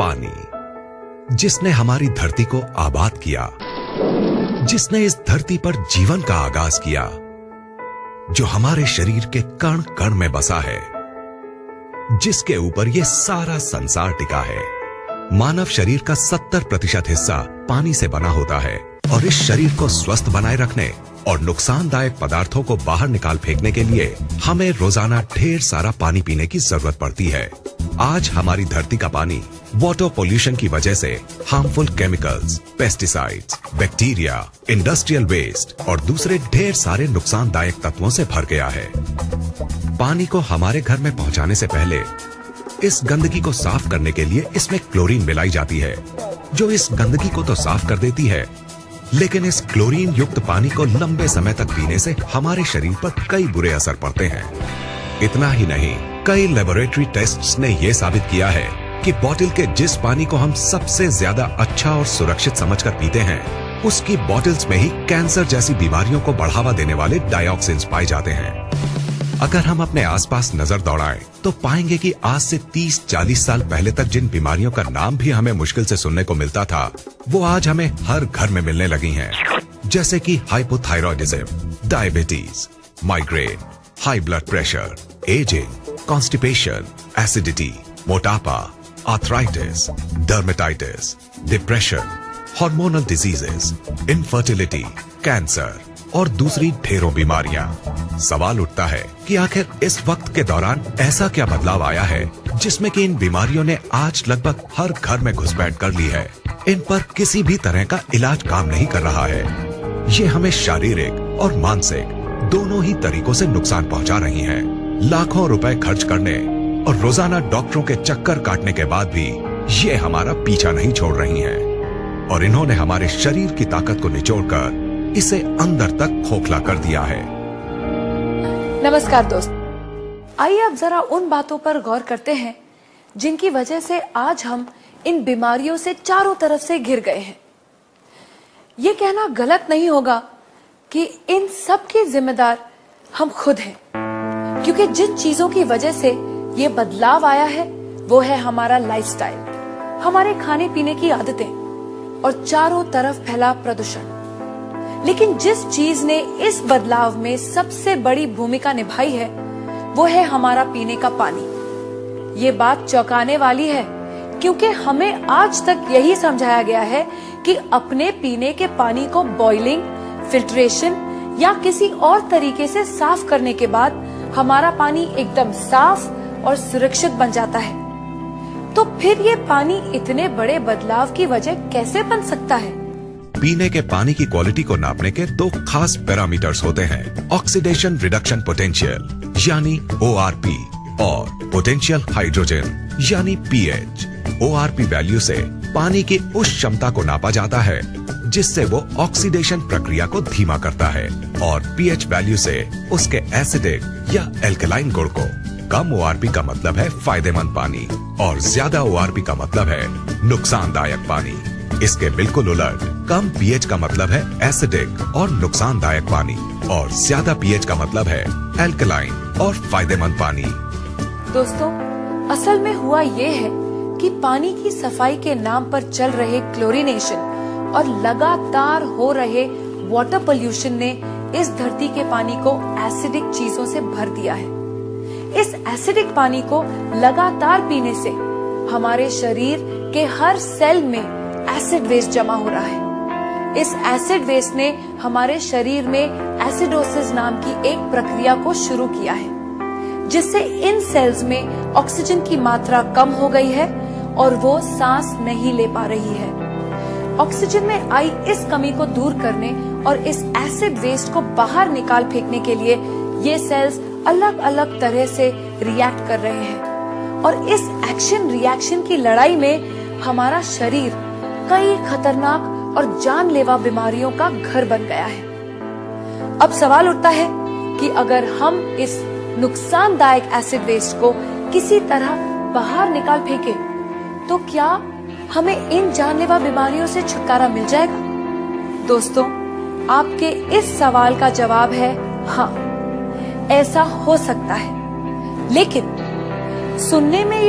पानी, जिसने हमारी धरती को आबाद किया, जिसने इस धरती पर जीवन का आगाज किया, जो हमारे शरीर के कण कण में बसा है, जिसके ऊपर ये सारा संसार टिका है। मानव शरीर का 70% हिस्सा पानी से बना होता है और इस शरीर को स्वस्थ बनाए रखने और नुकसानदायक पदार्थों को बाहर निकाल फेंकने के लिए हमें रोजाना ढेर सारा पानी पीने की जरूरत पड़ती है। आज हमारी धरती का पानी वाटर पोल्यूशन की वजह से harmful chemicals, pesticides, bacteria, industrial waste और दूसरे ढेर सारे नुकसानदायक तत्वों से भर गया है। पानी को हमारे घर में पहुंचाने से पहले इस गंदगी को साफ करने के लिए इसमें क्लोरीन मिलाई जाती है, जो इस गंदगी को तो साफ कर देती है, लेकिन इस क्लोरीन युक्त पानी को लंबे समय तक पीने से हमारे शरीर पर कई बुरे असर पड़ते हैं। इतना ही नहीं, कई लेबोरेटरी टेस्ट्स ने यह साबित किया है कि बोतल के जिस पानी को हम सबसे ज्यादा अच्छा और सुरक्षित समझकर पीते हैं, उसकी बोतल्स में ही कैंसर जैसी बीमारियों को बढ़ावा देने वाले डाइऑक्सिन्स पाए जाते हैं। अगर हम अपने आसपास नजर दौड़ाएं तो पाएंगे कि आज से 30-40 साल पहले तक जिन बीमारियों का नाम भी हमें मुश्किल से सुनने को मिलता था, वो आज हमें हर घर में मिलने लगी हैं। जैसे कि hypothyroidism, diabetes, migraine, high blood pressure, ageing, constipation, acidity, मोटापा, arthritis, dermatitis, depression, hormonal diseases, infertility, cancer और दूसरी ढेरों बीमारियां। सवाल उठता है कि आखिर इस वक्त के दौरान ऐसा क्या बदलाव आया है जिसमें कि इन बीमारियों ने आज लगभग हर घर में घुसपैठ कर ली है। इन पर किसी भी तरह का इलाज काम नहीं कर रहा है। ये हमें शारीरिक और मानसिक दोनों ही तरीकों से नुकसान पहुंचा रही हैं। लाखों रुपए खर्च करने और रोजाना डॉक्टरों के चक्कर काटने के बाद भी ये हमारा पीछा नहीं छोड़ रही हैं और इन्होंने हमारे शरीर की ताकत को निचोड़कर इसे अंदर तक खोखला कर दिया है। नमस्कार दोस्त, आइए अब जरा उन बातों पर गौर करते हैं जिनकी वजह से आज हम इन बीमारियों से चारों तरफ से घिर गए हैं। ये कहना गलत नहीं होगा कि इन सब के जिम्मेदार हम खुद हैं, क्योंकि जिन चीजों की वजह से ये बदलाव आया है वो है हमारा लाइफस्टाइल, हमारे खाने पीने की आदतें और चारों तरफ फैला प्रदूषण। लेकिन जिस चीज ने इस बदलाव में सबसे बड़ी भूमिका निभाई है वो है हमारा पीने का पानी। ये बात चौंकाने वाली है, क्योंकि हमें आज तक यही समझाया गया है कि अपने पीने के पानी को बॉइलिंग, फिल्ट्रेशन या किसी और तरीके से साफ करने के बाद हमारा पानी एकदम साफ और सुरक्षित बन जाता है। तो फिर ये पानी इतने बड़े बदलाव की वजह कैसे बन सकता है? पीने के पानी की क्वालिटी को नापने के दो खास पैरामीटर्स होते हैं, ऑक्सीडेशन रिडक्शन पोटेंशियल यानी ORP और पोटेंशियल हाइड्रोजन यानी pH। ORP वैल्यू से पानी की उस क्षमता को नापा जाता है जिससे वो ऑक्सीडेशन प्रक्रिया को धीमा करता है और pH वैल्यू से उसके एसिडिक या एल्कलाइन गुण को। कम ORP का मतलब है फायदेमंद पानी और ज्यादा ORP का मतलब है नुकसानदायक पानी। इसके बिल्कुल उलट, कम pH का मतलब है एसिडिक और नुकसानदायक पानी और ज्यादा pH का मतलब है एल्कलाइन और फायदेमंद पानी। दोस्तों, असल में हुआ ये है कि पानी की सफाई के नाम पर चल रहे क्लोरीनेशन और लगातार हो रहे वाटर पोल्यूशन ने इस धरती के पानी को एसिडिक चीजों से भर दिया है। इस एसिडिक पानी को लगातार पीने से हमारे शरीर के हर सेल में एसिड वेस्ट जमा हो रहा है। इस एसिड वेस्ट ने हमारे शरीर में एसिडोसिस नाम की एक प्रक्रिया को शुरू किया है, जिससे इन सेल्स में ऑक्सीजन की मात्रा कम हो गई है और वो सांस नहीं ले पा रही है। ऑक्सीजन में आई इस कमी को दूर करने और इस एसिड वेस्ट को बाहर निकाल फेंकने के लिए ये सेल्स अलग अलग तरह से रिएक्ट कर रहे हैं और इस एक्शन रिएक्शन की लड़ाई में हमारा शरीर कई खतरनाक और जानलेवा बीमारियों का घर बन गया है। अब सवाल उठता है कि अगर हम इस नुकसानदायक एसिड वेस्ट को किसी तरह बाहर निकाल फेंके तो क्या हमें इन जानलेवा बीमारियों से छुटकारा मिल जाएगा? दोस्तों, आपके इस सवाल का जवाब है हाँ, ऐसा हो सकता है। लेकिन सुनने में